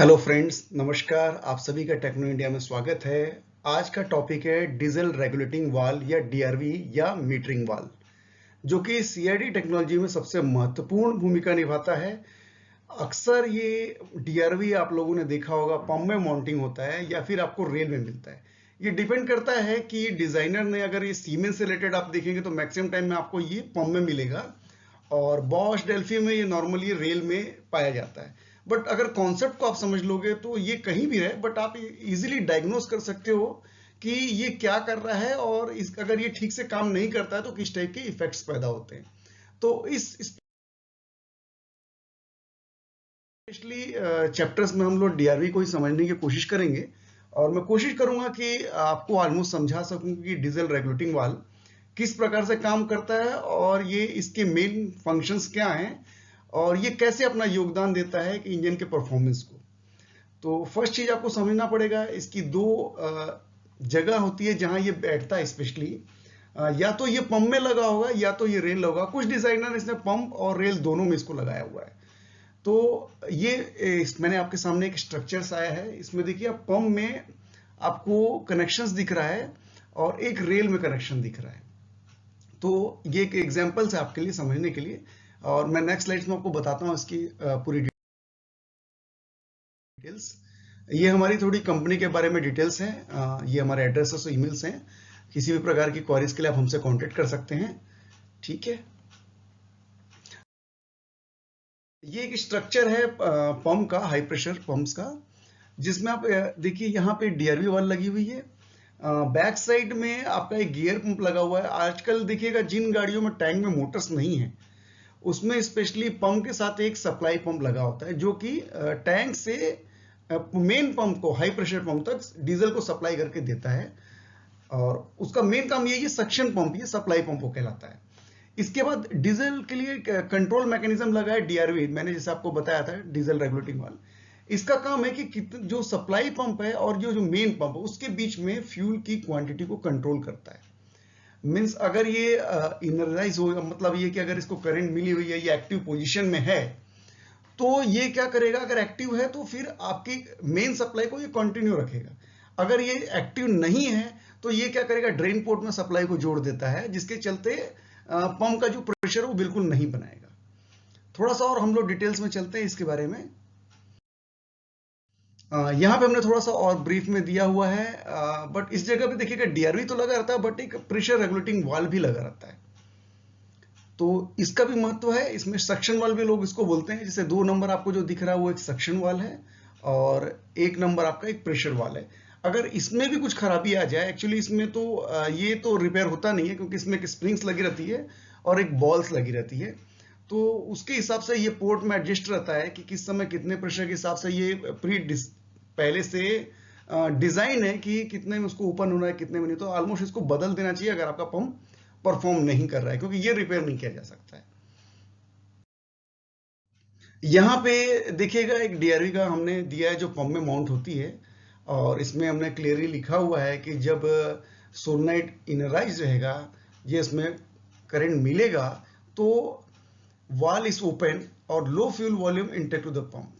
Hello friends, नमस्कार। आप सभी का टेक्नो इंडिया में स्वागत है। आज का टॉपिक है डीजल रेगुलेटिंग वाल्व या डीआरवी या मीटरिंग वाल्व, जो कि सीआईडी टेक्नोलॉजी में सबसे महत्वपूर्ण भूमिका निभाता है। अक्सर ये डीआरवी आप लोगों ने देखा होगा पंप में माउंटिंग होता है या फिर आपको रेल में मिलता है। ये डिपेंड करता है कि डिजाइनर ने, अगर ये सीमेंस से रिलेटेड आप देखेंगे तो मैक्सिमम टाइम में आपको ये पंप में मिलेगा, और बॉश डेल्फी में ये नॉर्मली रेल में पाया जाता है। बट अगर कॉन्सेप्ट को आप समझ लोगे तो ये कहीं भी है, बट आप इजीली डायग्नोस कर सकते हो कि ये क्या कर रहा है, और अगर ये ठीक से काम नहीं करता है तो किस टाइप के इफेक्ट्स पैदा होते हैं। तो इस स्पेशली चैप्टर्स में हम लोग डीआरवी को ही समझने की कोशिश करेंगे, और मैं कोशिश करूंगा कि आपको ऑलमोस्ट समझा सकूं कि डीजल रेगुलेटिंग वाल्व किस प्रकार से काम करता है और ये इसके मेन फंक्शंस क्या हैं, और ये कैसे अपना योगदान देता है कि इंजन के परफॉर्मेंस को। तो फर्स्ट चीज आपको समझना पड़ेगा, इसकी दो जगह होती है जहां ये बैठता है स्पेशली। या तो ये पंप में लगा होगा या तो ये रेल लगा। कुछ डिजाइनर इसने पंप और रेल दोनों में इसको लगाया हुआ है। तो ये मैंने आपके सामने एक स्ट्रक्चर्स आया है। इसमें देखिए, आप पंप में आपको कनेक्शंस दिख रहा है और एक रेल में कनेक्शन दिख रहा है। तो ये एक एग्जांपल्स है आपके लिए समझने के लिए, और मैं नेक्स्ट स्लाइड्स में आपको बताता हूँ इसकी पूरी डिटेल्स। ये हमारी थोड़ी कंपनी के बारे में डिटेल्स हैं। ये हमारे एड्रेसेस और ईमेल्स हैं। किसी भी प्रकार की क्वेरीज के लिए आप हमसे कांटेक्ट कर सकते हैं। ठीक है, ये एक स्ट्रक्चर है पंप का, हाई प्रेशर पंप्स का, जिसमें आप देखिए यहाँ पे डीआरवी वाल लगी हुई है। बैक साइड में आपका एक गियर पंप लगा हुआ है। आजकल देखिएगा जिन गाड़ियों में टैंक में मोटर्स नहीं है उसमें स्पेशली पंप के साथ एक सप्लाई पंप लगा होता है, जो कि टैंक से मेन पंप को, हाई प्रेशर पंप तक डीजल को सप्लाई करके देता है। और उसका मेन काम ये सक्शन पंप, ये सप्लाई पंप को कहलाता है। इसके बाद डीजल के लिए कंट्रोल मैकेनिज्म लगा है डीआरवी, मैंने जैसे आपको बताया था डीजल रेगुलेटिंग वाल्व। इसका काम है कि जो सप्लाई पंप है और जो मेन पंप है उसके बीच में फ्यूल की क्वांटिटी को कंट्रोल करता है। मीन्स अगर ये इनर्जाइज हो, मतलब ये कि अगर इसको करंट मिली हुई है, ये एक्टिव पोजीशन में है, तो ये क्या करेगा, अगर एक्टिव है तो फिर आपकी मेन सप्लाई को ये कंटिन्यू रखेगा। अगर ये एक्टिव नहीं है तो ये क्या करेगा, ड्रेन पोर्ट में सप्लाई को जोड़ देता है, जिसके चलते पंप का जो प्रेशर है वो बिल्कुल नहीं बनाएगा। थोड़ा सा और हम लोग डिटेल्स में चलते हैं इसके बारे में। यहाँ पे हमने थोड़ा सा और ब्रीफ में दिया हुआ है, बट इस जगह पे देखिएगा डीआरवी तो लगा रहता है, बट एक प्रेशर रेगुलेटिंग वाल्व भी लगा रहता है। तो इसका भी महत्व है। इसमें सक्शन वाल्व भी लोग इसको बोलते हैं। जैसे 2 नंबर आपको जो दिख रहा है वो एक सक्शन वाल्व है, और 1 नंबर आपका एक प्रेशर वाल्व है। अगर इसमें भी कुछ खराबी आ जाए, एक्चुअली इसमें तो ये तो रिपेयर होता नहीं है, क्योंकि इसमें एक स्प्रिंग्स लगी रहती है और एक बॉल्स लगी रहती है। तो उसके हिसाब से ये पोर्ट में एडजस्ट रहता है कि किस समय कितने प्रेशर के हिसाब से ये पहले से डिजाइन है कि कितने में उसको ओपन होना है, कितने में नहीं। तो ऑलमोस्ट इसको बदल देना चाहिए अगर आपका पंप परफॉर्म नहीं कर रहा है, क्योंकि ये रिपेयर नहीं किया जा सकता है। यहाँ पे देखिएगा एक डीआरवी का हमने दिया है जो पंप में माउंट होती है, और इसमें हमने क्लियरली लिखा हुआ है कि जब सोलनॉइड इनराइज रहेगा, ये इसमें करंट मिलेगा, तो वाल इज ओपन और low fuel volume intake to the pump.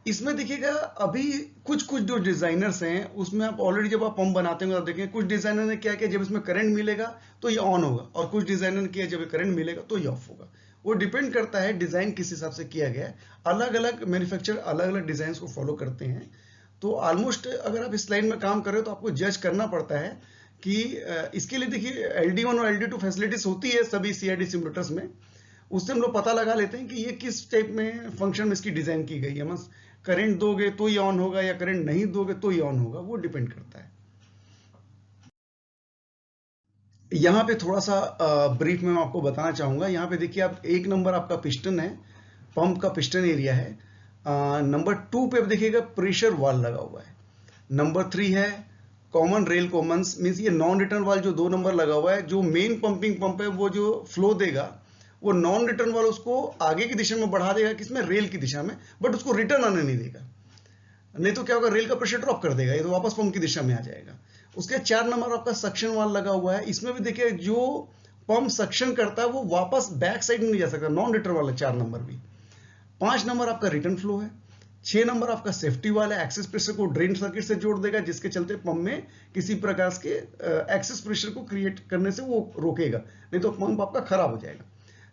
इसमें देखिएगा अभी कुछ कुछ जो डिजाइनर्स हैं उसमें, आप ऑलरेडी जब आप पंप बनाते होंगे आप देखेंगे कुछ डिजाइनर ने क्या किया, जब इसमें करंट मिलेगा तो ये ऑन होगा, और कुछ डिजाइनर ने किया जब करंट मिलेगा तो ये ऑफ होगा। वो डिपेंड करता है डिजाइन किस हिसाब से किया गया है। अलग अलग मैन्युफैक्चरर अलग अलग डिजाइन को फॉलो करते हैं। तो ऑलमोस्ट अगर आप इस लाइन में काम कर रहे हो तो आपको जज करना पड़ता है कि इसके लिए देखिए LD1 और LD2 फैसिलिटीज होती है सभी सीआईडी सिमुलेटर्स में। उससे हम लोग पता लगा लेते हैं कि ये किस टाइप में फंक्शन में इसकी डिजाइन की गई है। बस करंट दोगे तो ये ऑन होगा या करंट नहीं दोगे तो ये ऑन होगा, वो डिपेंड करता है। यहाँ पे थोड़ा सा ब्रीफ में मैं आपको बताना चाहूंगा। यहाँ पे देखिए, आप 1 नंबर आपका पिस्टन है, पंप का पिस्टन एरिया है। नंबर 2 पे देखिएगा प्रेशर वाल लगा हुआ है। नंबर 3 है कॉमन रेल कॉमन्स, मीन्स ये नॉन रिटर्न वाल जो 2 नंबर लगा हुआ है, जो मेन पंपिंग पंप है वो जो फ्लो देगा वो नॉन रिटर्न वाला उसको आगे की दिशा में बढ़ा देगा, किसमें, रेल की दिशा में, बट उसको रिटर्न आने नहीं देगा। नहीं तो क्या होगा, रेल का प्रेशर ड्रॉप कर देगा, ये तो वापस पंप की दिशा में आ जाएगा। उसके 4 नंबर आपका सक्शन वाल लगा हुआ है। इसमें भी देखिए जो पंप सक्शन करता है वो वापस बैक साइड में नहीं जा सकता, नॉन रिटर्न वाला 4 नंबर भी। 5 नंबर आपका रिटर्न फ्लो है। 6 नंबर आपका सेफ्टी वाला है, एक्सेस प्रेशर को ड्रेन सर्किट से जोड़ देगा, जिसके चलते पंप में किसी प्रकार के एक्सेस प्रेशर को क्रिएट करने से वो रोकेगा, नहीं तो पंप आपका खराब हो जाएगा।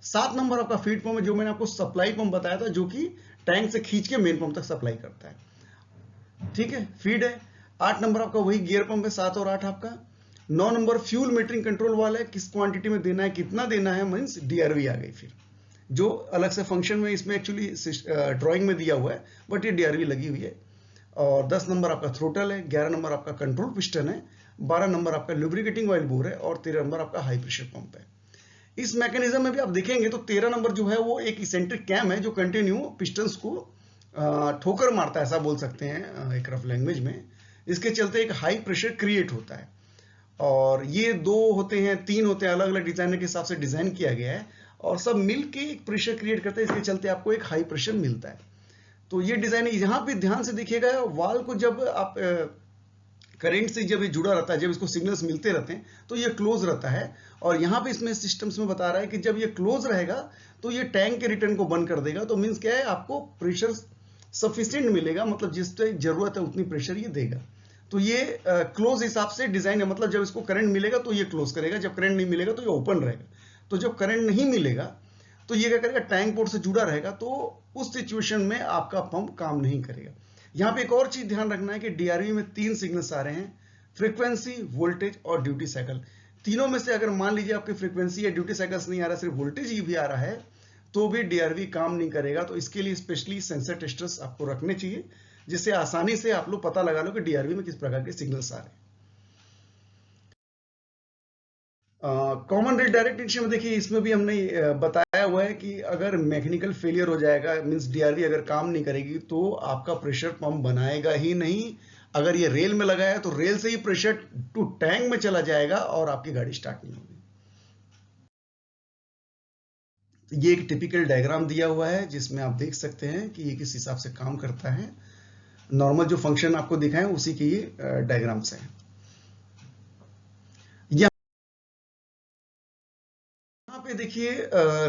7 नंबर आपका फीड पंप है, जो मैंने आपको सप्लाई पंप बताया था, जो कि टैंक से खींच के मेन पंप तक सप्लाई करता है। ठीक है, फीड है। 8 नंबर आपका वही गियर पंप है, 7 और 8 आपका। 9 नंबर फ्यूल मीटरिंग कंट्रोल वाला है, किस क्वांटिटी में देना है, कितना देना है, मीन्स डीआरवी आ गई, फिर जो अलग से फंक्शन में इसमें एक्चुअली ड्राइंग में दिया हुआ है, बट ये डीआरवी लगी हुई है। और 10 नंबर आपका थ्रोटल है, 11 नंबर आपका कंट्रोल पिस्टन है, 12 नंबर आपका लुब्रिकेटिंग ऑयल बोर है, और 13 नंबर आपका हाई प्रेशर पंप है। इस मैकेनिज्म में भी आप देखेंगे तो 13 नंबर जो है वो एक इसेंट्रिक कैम है, जो कंटिन्यू पिस्टन्स को ठोकर मारता है, ऐसा बोल सकते हैं एक रफ लैंग्वेज में। इसके चलते एक हाई प्रेशर क्रिएट होता है। और ये 2 होते हैं, 3 होते हैं, अलग अलग डिजाइनर के हिसाब से डिजाइन किया गया है, और सब मिलके एक प्रेशर क्रिएट करते हैं, इसके चलते आपको एक हाई प्रेशर मिलता है। तो ये डिजाइन यहाँ पे ध्यान से देखिएगा, वाल को जब आप करंट से जब ये जुड़ा रहता है, जब इसको सिग्नल्स मिलते रहते हैं, तो ये क्लोज रहता है। और यहाँ पे इसमें सिस्टम्स में बता रहा है कि जब ये क्लोज रहेगा तो ये टैंक के रिटर्न को बंद कर देगा। तो मीन्स क्या है, आपको प्रेशर सफिशिएंट मिलेगा, मतलब जिस जरूरत है उतनी प्रेशर ये देगा। तो ये क्लोज हिसाब से डिजाइन है, मतलब जब इसको करंट मिलेगा तो ये क्लोज करेगा, जब करंट नहीं मिलेगा तो ये ओपन रहेगा। तो जब करंट नहीं मिलेगा तो ये क्या करेगा, टैंक बोर्ड से जुड़ा रहेगा, तो उस सिचुएशन में आपका पंप काम नहीं करेगा। यहाँ पे एक और चीज ध्यान रखना है कि डीआरवी में 3 सिग्नल्स आ रहे हैं, फ्रीक्वेंसी, वोल्टेज और ड्यूटी साइकिल। तीनों में से अगर मान लीजिए आपकी फ्रीक्वेंसी या ड्यूटी साइकिल्स नहीं आ रहा, सिर्फ वोल्टेज ही भी आ रहा है, तो भी डीआरवी काम नहीं करेगा। तो इसके लिए स्पेशली सेंसर टेस्टर्स आपको रखने चाहिए, जिससे आसानी से आप लोग पता लगा लो कि डीआरवी में किस प्रकार के सिग्नल्स आ रहे हैं। कॉमन रेल डायरेक्ट इनिशियल में देखिए, इसमें भी हमने बताया हुआ है कि अगर मैकेनिकल फेलियर हो जाएगा, मींस डीआरवी अगर काम नहीं करेगी, तो आपका प्रेशर पंप बनाएगा ही नहीं। अगर ये रेल में लगा है तो रेल से ही प्रेशर टू टैंक में चला जाएगा और आपकी गाड़ी स्टार्ट नहीं होगी। ये एक टिपिकल डायग्राम दिया हुआ है, जिसमें आप देख सकते हैं कि ये किस हिसाब से काम करता है। नॉर्मल जो फंक्शन आपको दिखाएं उसी के ये डायग्राम्स हैं। यहाँ पे देखिए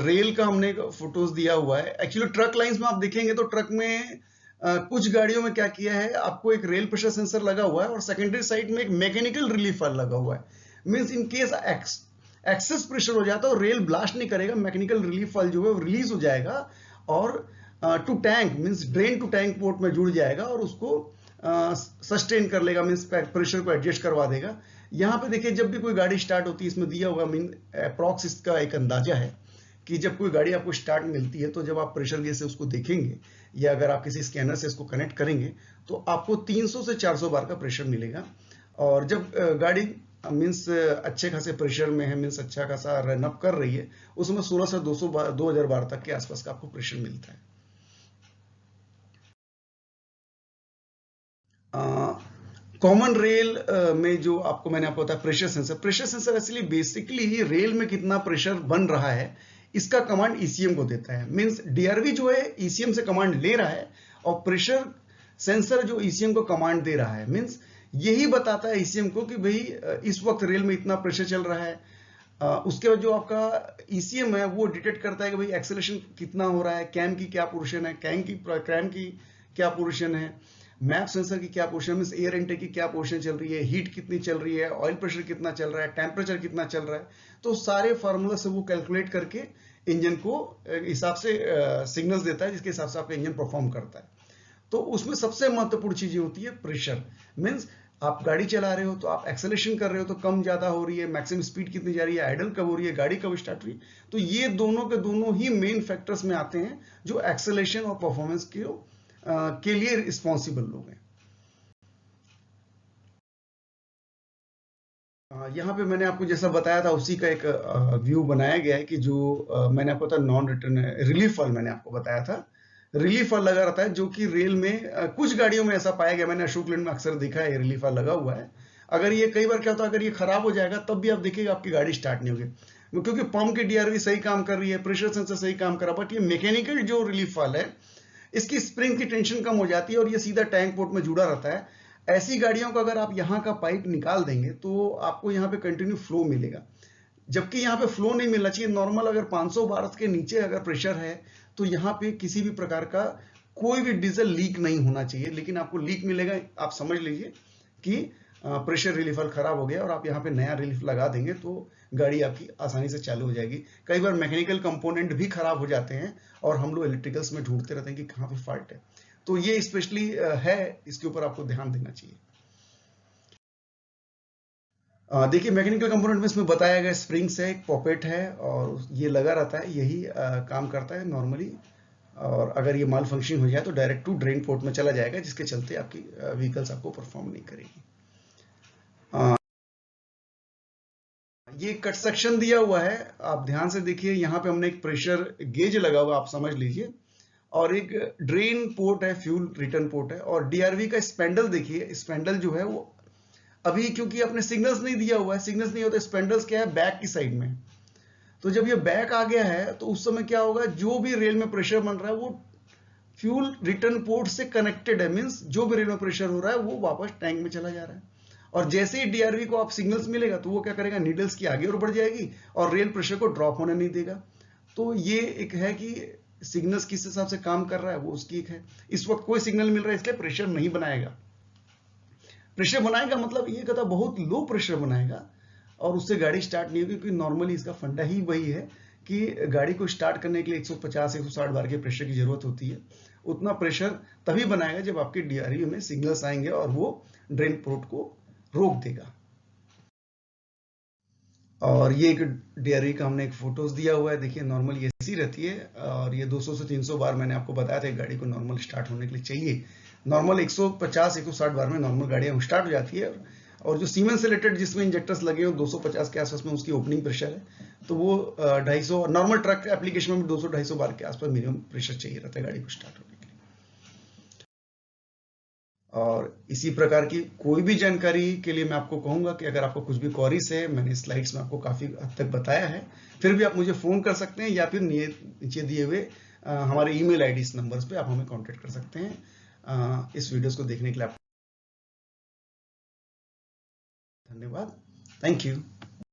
रेल का हमने फोटोज दिया हुआ है। एक्चुअली ट्रक लाइंस में आप देखेंगे तो ट्रक में कुछ गाड़ियों में क्या किया है, आपको एक रेल प्रेशर सेंसर लगा हुआ है और सेकेंडरी साइड में एक मैकेनिकल रिलीफ वाल्व लगा हुआ है। Means in case excess pressure हो जाता है, रेल ब्लास्ट नहीं करेगा, मैकेनिकल रिलीफ वाल्व जो है वो रिलीज हो जाएगा और to tank means drain to tank port में जुड़ जाएगा और उसको सस्टेन कर लेगा, मींस प्रेशर को एडजस्ट करवा देगा। यहाँ पे देखिए, जब भी कोई गाड़ी स्टार्ट होती है, इसमें दिया होगा मीन अप्रॉक्स इसका एक अंदाजा है कि जब कोई गाड़ी आपको स्टार्ट मिलती है, तो जब आप प्रेशर गेज से उसको देखेंगे या अगर आप किसी स्कैनर से इसको कनेक्ट करेंगे, तो आपको 300 से 400 बार का प्रेशर मिलेगा। और जब गाड़ी मीन्स अच्छे खासे प्रेशर में है, मीन्स अच्छा खासा रन अप कर रही है, उसमें 16 से 2000 बार तक के आसपास का आपको प्रेशर मिलता है। कॉमन रेल में जो आपको मैंने आपको बताया pressure sensor actually basically rail में कितना प्रेशर बन रहा है इसका कमांड ईसीएम को देता है। मींस डीआरवी जो है ईसीएम से कमांड ले रहा है और प्रेशर सेंसर जो ईसीएम को कमांड दे रहा है, मींस यही बताता है ईसीएम को कि भाई इस वक्त रेल में इतना प्रेशर चल रहा है। उसके बाद जो आपका ईसीएम है वो डिटेक्ट करता है कि भाई एक्सेलरेशन कितना हो रहा है, कैम की क्या पोजीशन है, क्रैम की क्या पोजीशन है, मैप सेंसर की क्या पोजीशन, मींस एयर इनटेक की क्या पोजीशन चल रही है, हीट कितनी चल रही है, ऑयल प्रेशर कितना चल रहा है, टेम्परेचर कितना चल रहा है। तो सारे फार्मूला से वो कैलकुलेट करके इंजन को हिसाब से सिग्नल्स देता है, जिसके हिसाब से आपका इंजन परफॉर्म करता है। तो उसमें सबसे महत्वपूर्ण चीज होती है प्रेशर। मींस आप गाड़ी चला रहे हो तो आप एक्सेलरेशन कर रहे हो तो कम ज्यादा हो रही है, मैक्सिमम स्पीड कितनी जा रही है, आइडल कब हो रही है, गाड़ी कब स्टार्ट हुई। तो ये दोनों के दोनों ही मेन फैक्टर्स में आते हैं जो एक्सेलरेशन और परफॉर्मेंस के लिए रिस्पॉन्सिबल लोग हैं। यहाँ पे मैंने आपको जैसा बताया था उसी का एक व्यू बनाया गया है कि जो मैंने आपको बताया नॉन रिटर्न रिलीफ वाल्व मैंने आपको बताया था। रिलीफ वाल्व लगा रहता है जो कि रेल में कुछ गाड़ियों में ऐसा पाया गया, मैंने अशोक लेन में अक्सर देखा है रिलीफ वाल्व लगा हुआ है। अगर ये कई बार क्या होता है, अगर ये खराब हो जाएगा तब भी आप देखिएगा आपकी गाड़ी स्टार्ट नहीं होगी, क्योंकि पंप की डीआरवी सही काम कर रही है, प्रेशर सेंसर सही काम कर रहा है, बट ये मैकेनिकल जो रिलीफ वाल्व है इसकी स्प्रिंग की टेंशन कम हो जाती है और ये सीधा टैंक पोर्ट में जुड़ा रहता है। ऐसी गाड़ियों को अगर आप यहाँ का पाइप निकाल देंगे तो आपको यहाँ पे कंटिन्यू फ्लो मिलेगा, जबकि यहाँ पे फ्लो नहीं मिलना चाहिए। नॉर्मल अगर 500 बार के नीचे अगर प्रेशर है तो यहाँ पे किसी भी प्रकार का कोई भी डीजल लीक नहीं होना चाहिए, लेकिन आपको लीक मिलेगा, आप समझ लीजिए कि प्रेशर रिलीफर खराब हो गया और आप यहाँ पे नया रिलीफ लगा देंगे तो गाड़ी आपकी आसानी से चालू हो जाएगी। कई बार मैकेनिकल कंपोनेंट भी खराब हो जाते हैं और हम लोग इलेक्ट्रिकल्स में ढूंढते रहते हैं कि कहाँ पे फॉल्ट है, तो ये स्पेशली है, इसके ऊपर आपको ध्यान देना चाहिए। देखिए मैकेनिकल कंपोनेंट में इसमें बताया गया स्प्रिंग्स है, एक पॉकेट है और ये लगा रहता है, यही काम करता है नॉर्मली। और अगर ये माल फंक्शनिंग हो जाए तो डायरेक्ट टू ड्रेन पोर्ट में चला जाएगा, जिसके चलते आपकी व्हीकल्स आपको परफॉर्म नहीं करेगी। ये कट सेक्शन दिया हुआ है, आप ध्यान से देखिए, यहाँ पे हमने एक प्रेशर गेज लगा हुआ, आप समझ लीजिए, और एक ड्रेन पोर्ट है, फ्यूल रिटर्न पोर्ट है, और डीआरवी का स्पेंडल देखिए, स्पेंडल जो है वो अभी क्योंकि आपने सिग्नल्स नहीं दिया हुआ है, सिग्नल्स नहीं होता, स्पेंडल्स क्या है बैक की साइड में, तो जब ये बैक आ गया है तो उस समय क्या होगा, जो भी रेल में प्रेशर बन रहा है वो फ्यूल रिटर्न पोर्ट से कनेक्टेड है, मींस जो भी रेल में प्रेशर हो रहा है वो वापस टैंक में चला जा रहा है। और जैसे ही डीआरवी को आप सिग्नल्स मिलेगा तो वो क्या करेगा, नीडल्स की आगे और बढ़ जाएगी और रेल प्रेशर को ड्रॉप होने नहीं देगा। तो ये एक है कि सिग्नल्स किस हिसाब से काम कर रहा है वो उसकी एक है। इस वक्त कोई सिग्नल मिल रहा है इसलिए प्रेशर नहीं बनाएगा, प्रेशर बनाएगा मतलब ये कहता बहुत लो प्रेशर बनाएगा और उससे गाड़ी स्टार्ट नहीं होगी, क्योंकि नॉर्मली इसका फंडा ही वही है कि गाड़ी को स्टार्ट करने के लिए 150-160 बार के प्रेशर की जरूरत होती है। उतना प्रेशर तभी बनाएगा जब आपके डीआरवी में सिग्नल्स आएंगे और वो ड्रेन पोर्ट को रोक देगा। और ये एक डीआरवी का हमने एक फोटोज दिया हुआ है, देखिए नॉर्मल ये ऐसी रहती है और ये 200 से 300 बार मैंने आपको बताया था गाड़ी को नॉर्मल स्टार्ट होने के लिए चाहिए। नॉर्मल 150-160 बार में नॉर्मल गाड़ियां स्टार्ट हो जाती है। और जो सीमेंस से रिलेटेड जिसमें इंजेक्टर्स लगे हो 250 के आसपास में उसकी ओपनिंग प्रेशर है, तो वो 250, नॉर्मल ट्रक एप्लीकेशन में भी 200-250 बार के आसपास मिनिमम प्रेशर चाहिए रहता है गाड़ी को स्टार्ट होने के लिए। और इसी प्रकार की कोई भी जानकारी के लिए मैं आपको कहूंगा कि अगर आपको कुछ भी क्वेरीज है, मैंने स्लाइड्स में आपको काफी हद तक बताया है, फिर भी आप मुझे फोन कर सकते हैं या फिर नीचे दिए हुए हमारे ईमेल आईडी इस नंबर्स पे आप हमें कांटेक्ट कर सकते हैं। इस वीडियोस को देखने के लिए आपको धन्यवाद, थैंक यू।